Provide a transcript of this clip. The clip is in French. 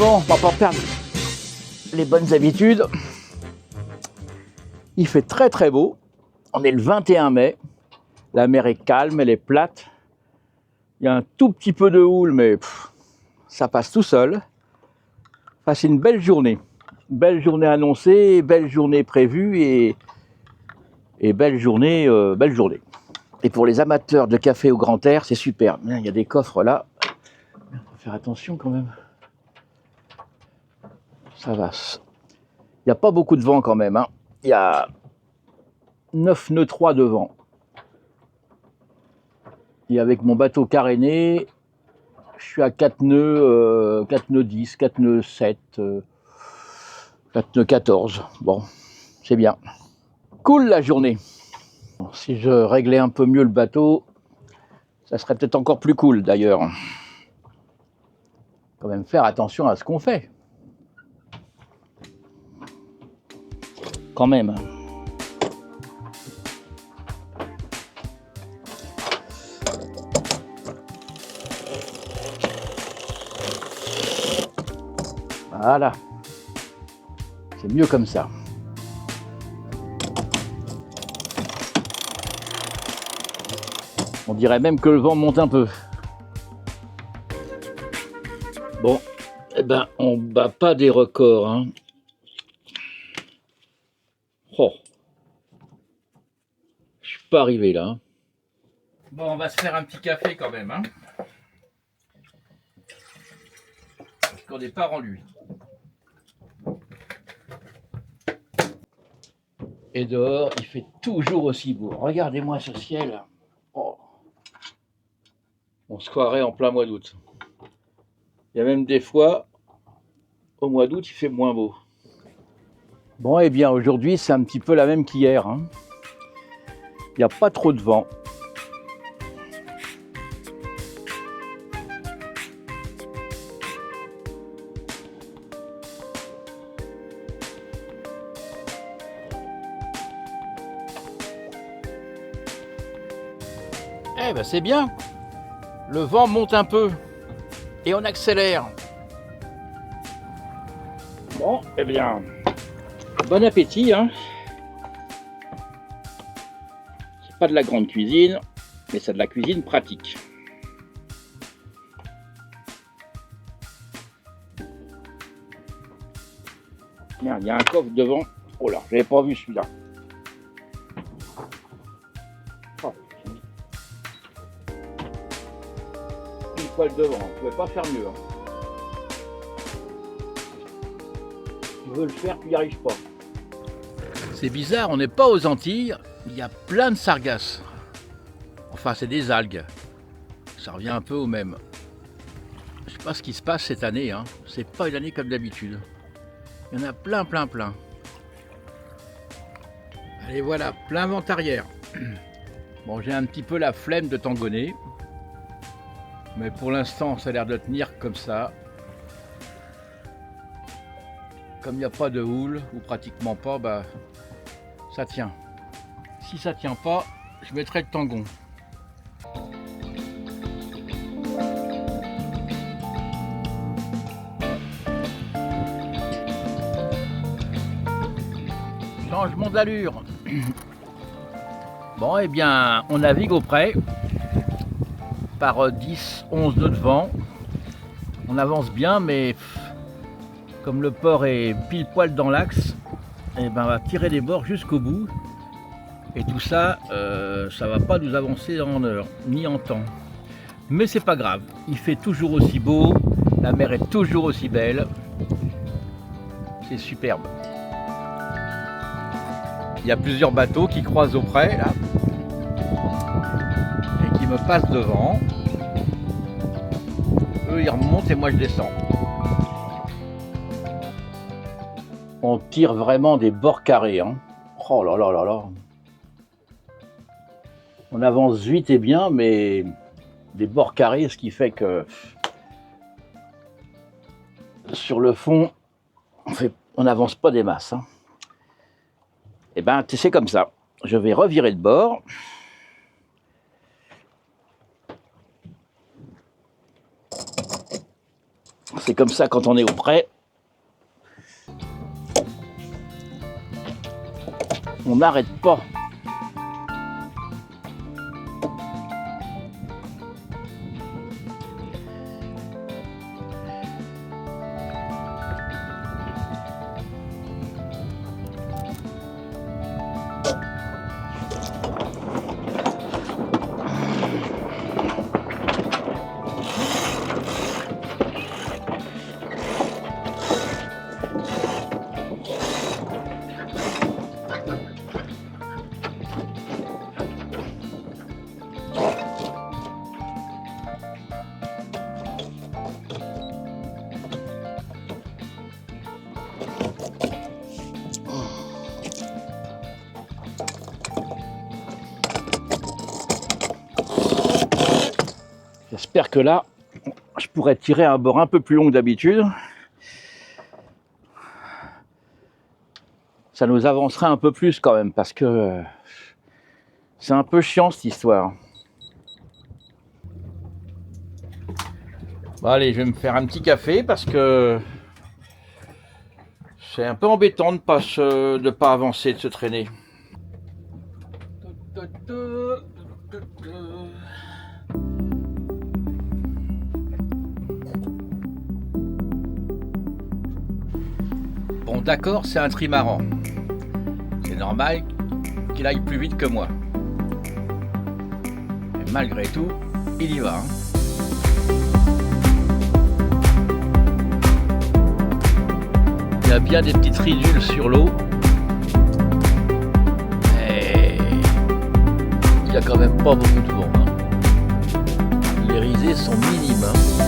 Bon, on va pas perdre les bonnes habitudes. Il fait très très beau. On est le 21 mai. La mer est calme, elle est plate. Il y a un tout petit peu de houle, mais ça passe tout seul. Enfin, c'est une belle journée. Belle journée annoncée, belle journée prévue et belle journée, belle journée. Et pour les amateurs de café au grand air, c'est super. Il y a des coffres là. Il faut faire attention quand même. Ça va. Il n'y a pas beaucoup de vent quand même. Il y a 9 nœuds 3 de vent. Et avec mon bateau caréné, je suis à 4 nœuds, 4 nœuds 10, 4 nœuds 7, 4 nœuds 14. Bon, c'est bien. Cool la journée. Si je réglais un peu mieux le bateau, ça serait peut-être encore plus cool d'ailleurs. Quand même faire attention à ce qu'on fait. Quand même. Voilà. C'est mieux comme ça. On dirait même que le vent monte un peu. Bon, eh ben, on bat pas des records, hein. Oh. Je suis pas arrivé là. Bon, on va se faire un petit café quand même, hein. Parce qu'on n'est pas rendu. Et dehors, il fait toujours aussi beau. Regardez-moi ce ciel. Oh. On se croirait en plein mois d'août. Il y a même des fois, au mois d'août, il fait moins beau. Bon, eh bien, aujourd'hui, c'est un petit peu la même qu'hier, hein. Il n'y a pas trop de vent. Eh ben, c'est bien. Le vent monte un peu. Et on accélère. Bon, eh bien, bon appétit, hein. C'est pas de la grande cuisine, mais c'est de la cuisine pratique. Merde, il y a un coffre devant. Oh là, j'avais pas vu celui-là. Oh. Une poêle devant, on pouvait pas faire mieux, hein. Tu veux le faire, tu n'y arrives pas. C'est bizarre, on n'est pas aux Antilles, il y a plein de sargasses. Enfin, c'est des algues. Ça revient un peu au même. Je sais pas ce qui se passe cette année, hein. C'est pas une année comme d'habitude. Il y en a plein, plein, plein. Allez, voilà, plein vent arrière. Bon, j'ai un petit peu la flemme de tangonner. Mais pour l'instant, ça a l'air de tenir comme ça. Comme il n'y a pas de houle, ou pratiquement pas, bah, ça tient. Si ça tient pas, je mettrai le tangon. Changement d'allure. Bon, eh bien, on navigue au près par 10-11 nœuds de vent. On avance bien, mais comme le port est pile poil dans l'axe, eh ben, on va tirer les bords jusqu'au bout. Et tout ça, ça va pas nous avancer en heure, ni en temps. Mais c'est pas grave, il fait toujours aussi beau, la mer est toujours aussi belle. C'est superbe. Il y a plusieurs bateaux qui croisent au près, là, et qui me passent devant. Eux, ils remontent et moi, je descends. On tire vraiment des bords carrés, hein. Oh là là là là. On avance vite et bien, mais des bords carrés, ce qui fait que sur le fond, on n'avance pas des masses, hein. Et ben, c'est comme ça. Je vais revirer de bord. C'est comme ça quand on est au près. On n'arrête pas. J'espère que là, je pourrais tirer un bord un peu plus long que d'habitude. Ça nous avancerait un peu plus quand même, parce que c'est un peu chiant cette histoire. Bon, allez, je vais me faire un petit café parce que c'est un peu embêtant de pas avancer, de se traîner. Bon, d'accord, c'est un trimaran. C'est normal qu'il aille plus vite que moi. Mais malgré tout, il y va. Il y a bien des petites ridules sur l'eau. Mais il n'y a quand même pas beaucoup de vent. Les risées sont minimes.